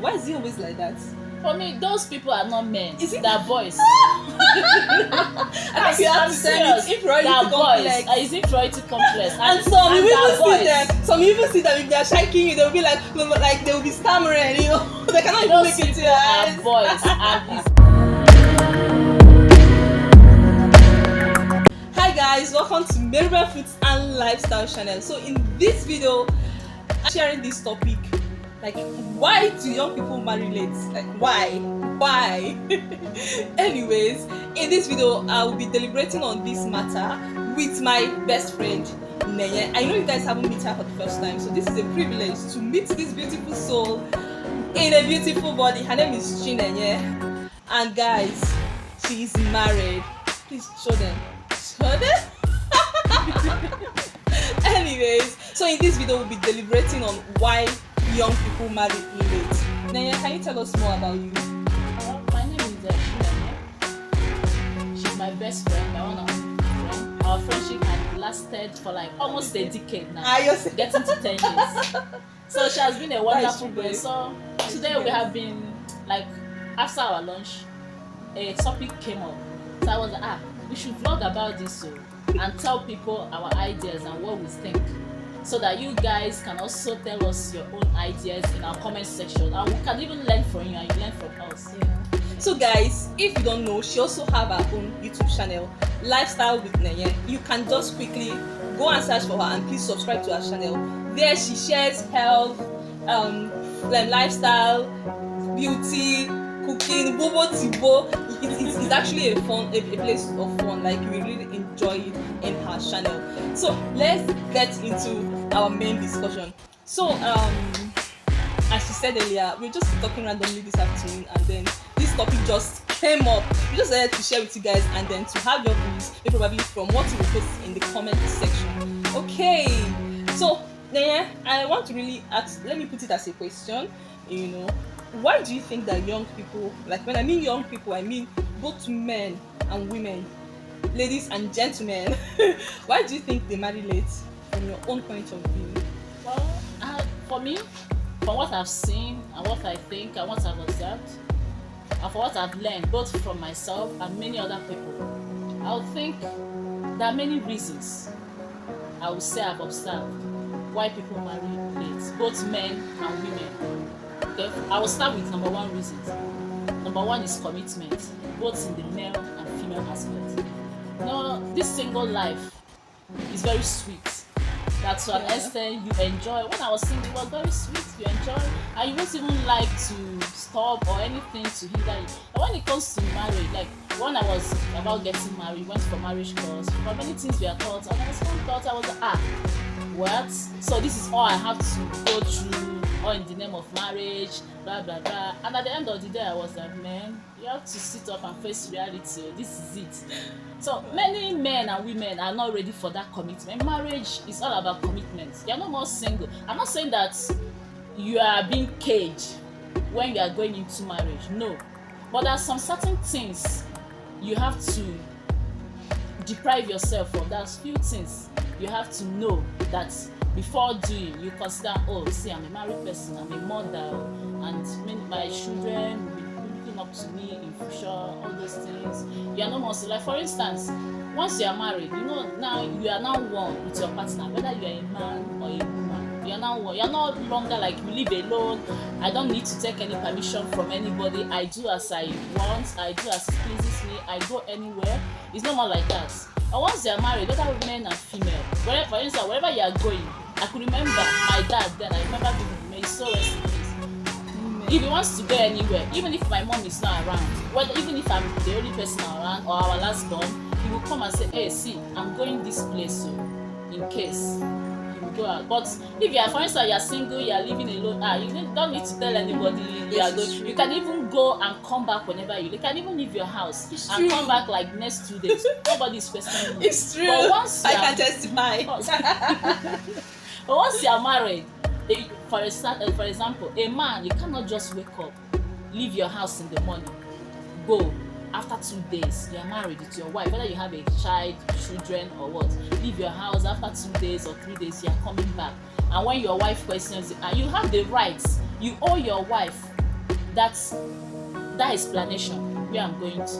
Why is he always like that? For me, those people are not men. Is it? They're boys. I think you have to tell it inferiority complex. Is inferiority complex. And some you even see them. Some you even see them if they are shaking you, they'll be like they will be stammering. You know, they cannot even make it to your eyes. Boys. Hi guys, welcome to Mirabel Foods and Lifestyle channel. So in this video, I'm sharing this topic. Like, why do young people marry late? Like, why? Anyways, in this video, I will be deliberating on this matter with my best friend, Neye. I know you guys haven't met her for the first time, so this is a privilege to meet this beautiful soul in a beautiful body. Her name is Chinenye. And guys, she is married. Please show them. Anyways, so in this video, we'll be deliberating on why young people marry late. Naya, can you tell us more about you? My name is Chinenye. She's my best friend, my one and only friend. Our friendship had lasted for like almost a decade now. Getting to 10 years. So she has been a wonderful girl. So today we have been, like, after our lunch, a topic came up. So I was like, we should vlog about this and tell people our ideas and what we think, so that you guys can also tell us your own ideas in our comment section, and we can even learn from you and you learn from us. So guys, if you don't know, she also have her own YouTube channel, Lifestyle with Neye. You can just quickly go and search for her and please subscribe to her channel. There she shares health, lifestyle, beauty, cooking, bobo tibo. It's actually a place of fun. Like, we really enjoy it in her channel. So let's get into our main discussion. So as she said earlier, we're just talking randomly this afternoon, and then this topic just came up. We just wanted to share with you guys, and then to have your views, probably from what you will post in the comment section. Okay, so yeah, I want to really ask, let me put it as a question, why do you think that young people, like when I mean young people, I mean both men and women, ladies and gentlemen, why do you think they marry late from your own point of view? Well, for me, from what I've seen and what I think and what I've observed, and for what I've learned both from myself and many other people, I would think there are many reasons I would say I've observed why people marry late, both men and women. Okay, I will start with number one reason. Number one is commitment, both in the male and female aspect. This single life is very sweet. That to an extent you enjoy. When I was single, it was very sweet. You enjoy, and you won't even like to stop or anything to hinder you. And when it comes to marriage, like when I was about getting married, went for marriage course. For many things we are taught, and I was like, what? So this is all I have to go through, all in the name of marriage, blah blah blah. And at the end of the day, I was like, man, you have to sit up and face reality. This is it. So many men and women are not ready for that commitment. Marriage is all about commitment. You're no more single. I'm not saying that you are being caged when you are going into marriage. No, but there are some certain things you have to deprive yourself from. There's few things you have to know that before doing, you consider, I'm a married person, I'm a mother, and my children will be looking up to me in future, all those things. You are no more so. Like, for instance, once you are married, now you are now one with your partner, whether you are a man or a woman. You are now one. You are no longer like you live alone. I don't need to take any permission from anybody. I do as I want. I do as it pleases me. I go anywhere. It's no more like that. And once you are married, whether men and female, for instance, wherever you are going, I could remember my dad then. I remember vividly. May so rest in peace. If he wants to go anywhere, even if my mom is not around, even if I'm the only person around or our last born, he will come and say, hey, see, I'm going this place, so in case he will go out. But if you are, for instance, you are single, you are living alone, you don't need to tell anybody you are going. You can even go and come back whenever you can even leave your house and come back like next 2 days. Nobody is questioning you. It's true. But once I can testify. But once you are married, for example, a man, you cannot just wake up, leave your house in the morning, go. After 2 days, you are married with your wife, whether you have a child, children, or what. Leave your house after 2 days or 3 days, you are coming back. And when your wife questions you, and you have the rights, you owe your wife that's that explanation where I'm going to.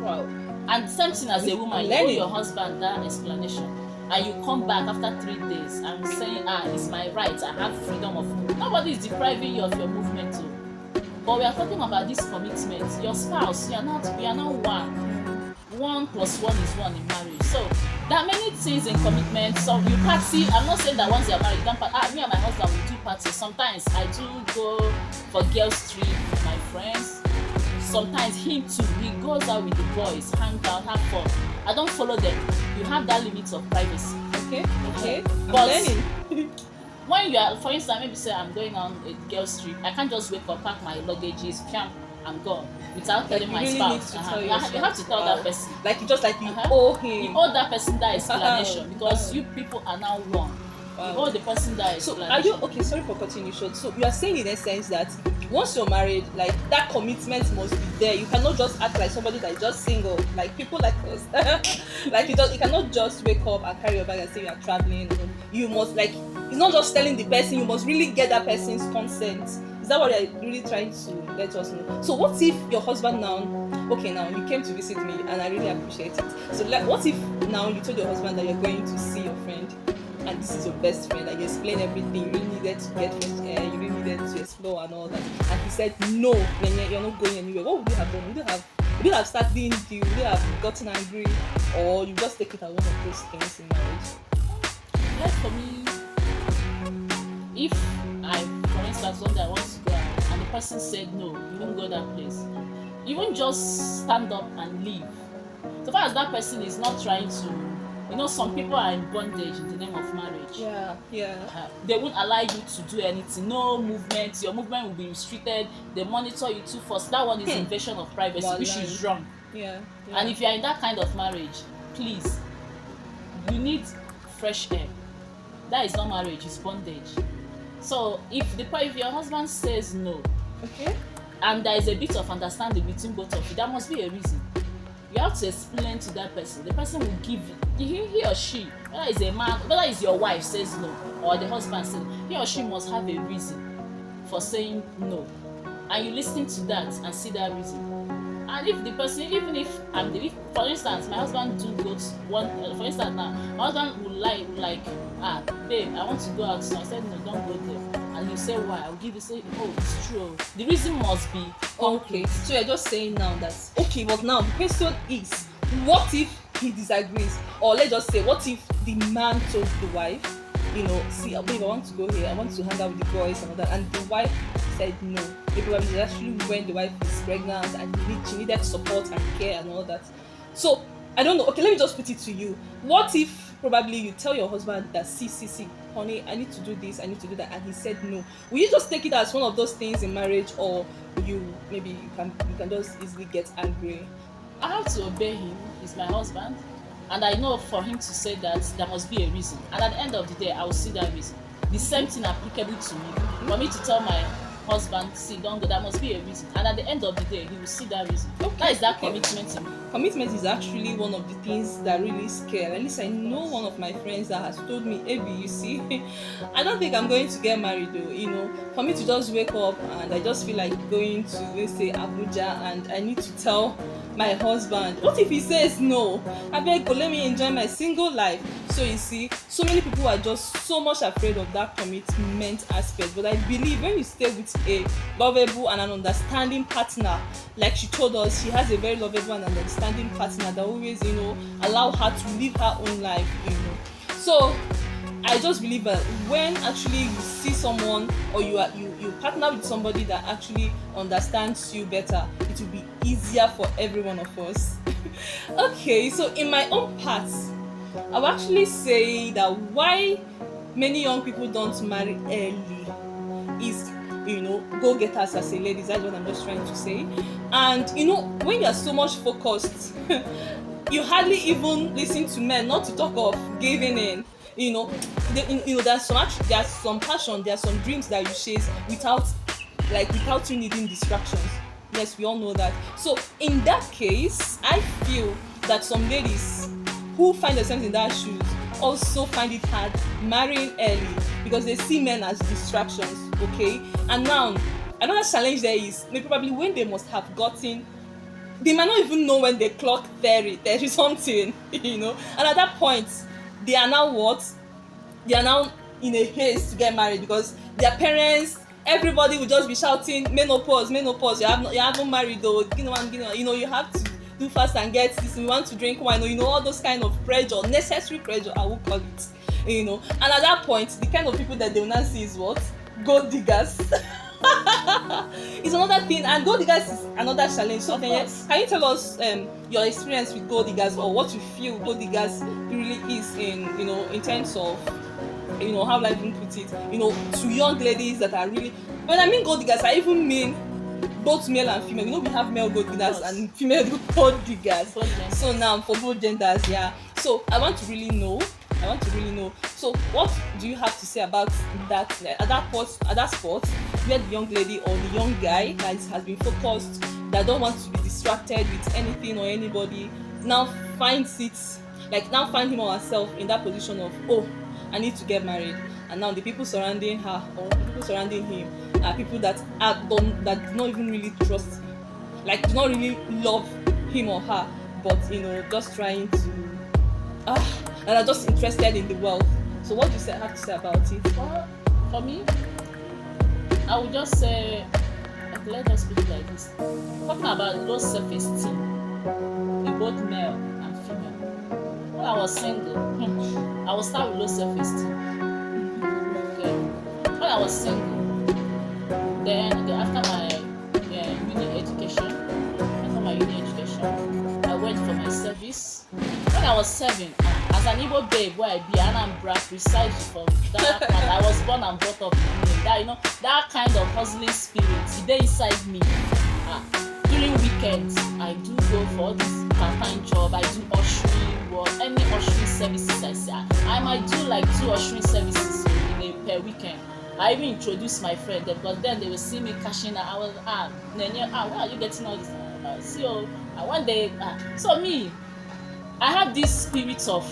Wow. And same thing as a woman, you owe Learning. your husband that explanation, and you come back after 3 days and saying, it's my right, I have freedom of movement. Nobody is depriving you of your movement too. But we are talking about this commitment. Your spouse, we are not one. 1+1 is 1 in marriage. So there are many things in commitment. So you party. I'm not saying that once you're married, you don't party. Me and my husband will do parties. Sometimes I do go for girls' trip with my friends. Sometimes him too. He goes out with the boys, hang out, have fun. I don't follow them. You have that limit of privacy. Okay. I'm But learning. when you are, for instance, maybe say I'm going on a girls' trip, I can't just wake up, pack my luggages, I'm gone, without Like, telling you my really spouse. need to tell You your have to tell spouse. that person. Like you Uh-huh. owe You him. owe that person that explanation because Wow. you people are now one. Wow. You owe the person that So explanation. are you okay? Sorry for cutting you short. So you are saying in essence that once you're married, like that commitment must be there. You cannot just act like somebody that is just single, like people like us. Like you cannot just wake up and carry your bag and say you are traveling. You must like it's not just telling the person. You must really get that person's consent. Is that what you're really trying to let us know? So what if your husband now? Okay, now you came to visit me and I really appreciate it. So like, what if now you told your husband that you're going to see your friend? And this is your best friend, and you explain everything, you really needed to get fresh air, you really needed to explore and all that, and he said no, you're not going anywhere. What would you have done? Would you have started being deal? Would you have gotten angry, or you just take it as one of those things in marriage? Like for me, if for instance, one day I want to go out and the person said no, you won't go that place. You won't just stand up and leave. So far as that person is not trying to, some people are in bondage in the name of marriage. Yeah. They won't allow you to do anything. No movement. Your movement will be restricted. They monitor you too fast. That one is invasion of privacy, which is wrong. Yeah. And if you are in that kind of marriage, please, you need fresh air. That is not marriage, it's bondage. So if your husband says no, okay, and there is a bit of understanding between both of you, there must be a reason. You have to explain to that person. The person will give you, he or she, whether it's a man, whether it's your wife says no, or the husband says no, he or she must have a reason for saying no. And you listen to that and see that reason. And if the person, even if for instance, my husband do go to one, for instance now, my husband would like, babe, I want to go out. So I said, no, don't go there. And you say why? I'll give you, say, oh, it's true. The reason must be okay. So you're just saying now that okay, but now the question is, what if he disagrees? Or let's just say, what if the man told the wife, see, babe, I want to go here, I want to hang out with the boys and all that, and the wife said no. Maybe it's actually when the wife is pregnant and she needed support and care and all that. So I don't know. Okay, let me just put it to you. What if probably you tell your husband that see, honey, I need to do this, I need to do that, and he said no? Will you just take it as one of those things in marriage, or you can just easily get angry? I have to obey him. He's my husband, and I know for him to say that there must be a reason. And at the end of the day, I will see that reason. The same thing applicable to me. For me to tell my husband, see, don't go, there must be a reason. And at the end of the day, he will see that reason. Okay. That is that commitment in me. Commitment is actually one of the things that really scare. At least I know one of my friends that has told me, Abby, you see, I don't think I'm going to get married though. For me to just wake up and I just feel like going to, let's say, Abuja, and I need to tell my husband, what if he says no? I beg, go, let me enjoy my single life. So you see, so many people are just so much afraid of that commitment aspect. But I believe when you stay with a lovable and an understanding partner, like she told us, she has a very lovable and understanding partner that always, allow her to live her own life, So I just believe that when actually you see someone, or you partner with somebody that actually understands you better, it will be easier for every one of us. Okay, so in my own part, I will actually say that why many young people don't marry early is, go-getters as a ladies. That's what I'm just trying to say. And when you are so much focused, you hardly even listen to men, not to talk of giving in. There's some passion, there's some dreams that you chase without you needing distractions. Yes, we all know that. So in that case, I feel that some ladies who find themselves in that shoes also find it hard marrying early because they see men as distractions. Okay, and now Another challenge there is maybe probably when they must have gotten, they might not even know when they clock 30 something, and at that point they are now what, they are now in a haste to get married because their parents, everybody will just be shouting menopause, menopause, you haven't married though, you have to do fast and get this, we want to drink wine, all those kind of pressure, necessary pressure I will call it, and at that point the kind of people that they will now see is what, gold diggers. It's another thing, and gold diggers is another challenge. So then, can you tell us your experience with gold diggers, or what you feel gold diggers really is in terms of how will I even put it, to young ladies that are really, when I mean gold diggers I even mean both male and female. We have male gold diggers and female gold diggers. So now for both genders, yeah. So I want to really know. So what do you have to say about that, at that spot where the young lady or the young guy that has been focused, that don't want to be distracted with anything or anybody, now find him or herself in that position of, oh, I need to get married, and now the people surrounding her or the people surrounding him are people that do not even really trust, do not really love him or her, but just trying to and are just interested in the wealth. So what do you have to say about it? Well, for me, I would just say, okay, let us speak like this. Talking about low self-esteem in both male and female. When I was single, I will start with low self-esteem. Okay. When I was single, then after my uni education, I went for my service. When I was 7, as an Igbo babe where I be Anambra, precisely from that part, I was born and brought up in that, that kind of hustling spirit, they inside me. During weekends, I do go for this part-time job. I do ushering, or any ushering services I see. I might do like 2 ushering services per weekend. I even introduced my friend there, because then they will see me cashing out. I was Nene, where are you getting all this? One day, so me, I have this spirit of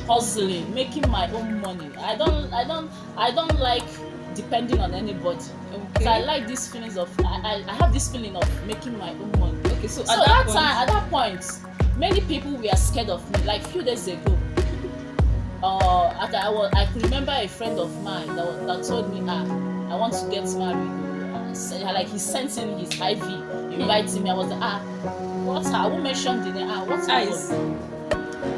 hustling, making my own money. I don't like depending on anybody. Okay. So I like this feelings of I have this feeling of making my own money. Okay, so at that point, many people were scared of me. Like few days ago, I could remember a friend of mine that told me, I want to get married. Like he sent in his IV, inviting me. I was like, what's her? I won't mention the name. What's her?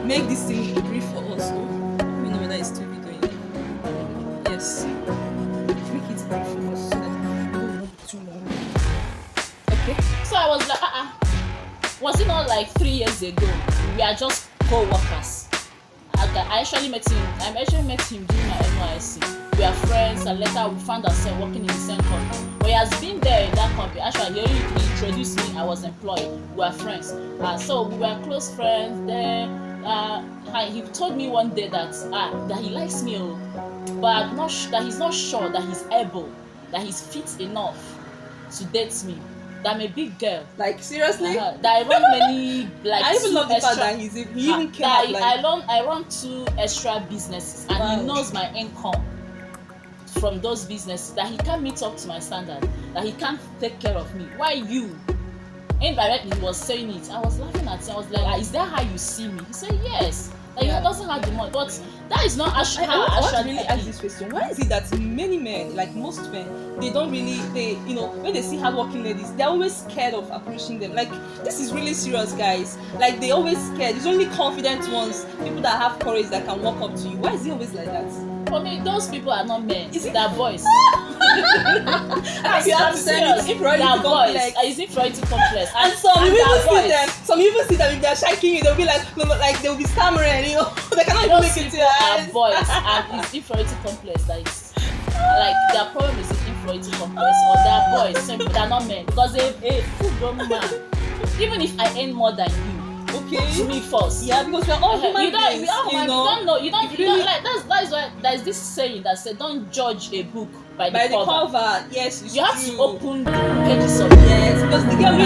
Make this thing brief for us. We know whether it's still doing it. Yes. Make it brief for us so that it won't be too long. Okay. So I was like, was it not like 3 years ago? We are just co-workers. I actually met him during my NYSC. We are friends, and later we found ourselves working in the same company. But he has been there in that company. Actually, he introduced me. I was employed. We were friends. So we were close friends. Then he told me one day that he likes me, but that he's not sure that he's able, that he's fit enough to date me. That I'm a big girl. Like seriously? That I run many I even love the fact that he even came out I run 2 extra businesses, and he knows my income from those businesses, that he can't meet up to my standard, that he can't take care of me. Why you? Indirectly he was saying it. I was laughing at him. I was like, is that how you see me? He said yes. He doesn't have the money, but that is not actually how I want to really ask this question. Why is it that many men, like most men, they don't really, when they see hardworking ladies, they're always scared of approaching them? Like, this is really serious, guys. Like, they always scared. It's only confident ones, people that have courage, that can walk up to you. Why is it always like that? For me, those people are not men. They're boys. You have to say it's inferiority complex. It's inferiority complex. And some you even see them if they're shaking you, they'll be like they'll be stammering, they cannot even make it to your eyes. Boys, and it's inferiority complex. Like their problem is inferiority complex, or they're boys. Simple, they're not men, because a full-grown man, even if I earn more than you, okay, to me first. Yeah, because we're all human beings. You don't know. You don't like that's why there's this saying that says, don't judge a book by the cover. Yes, you have to open the pages of because the girl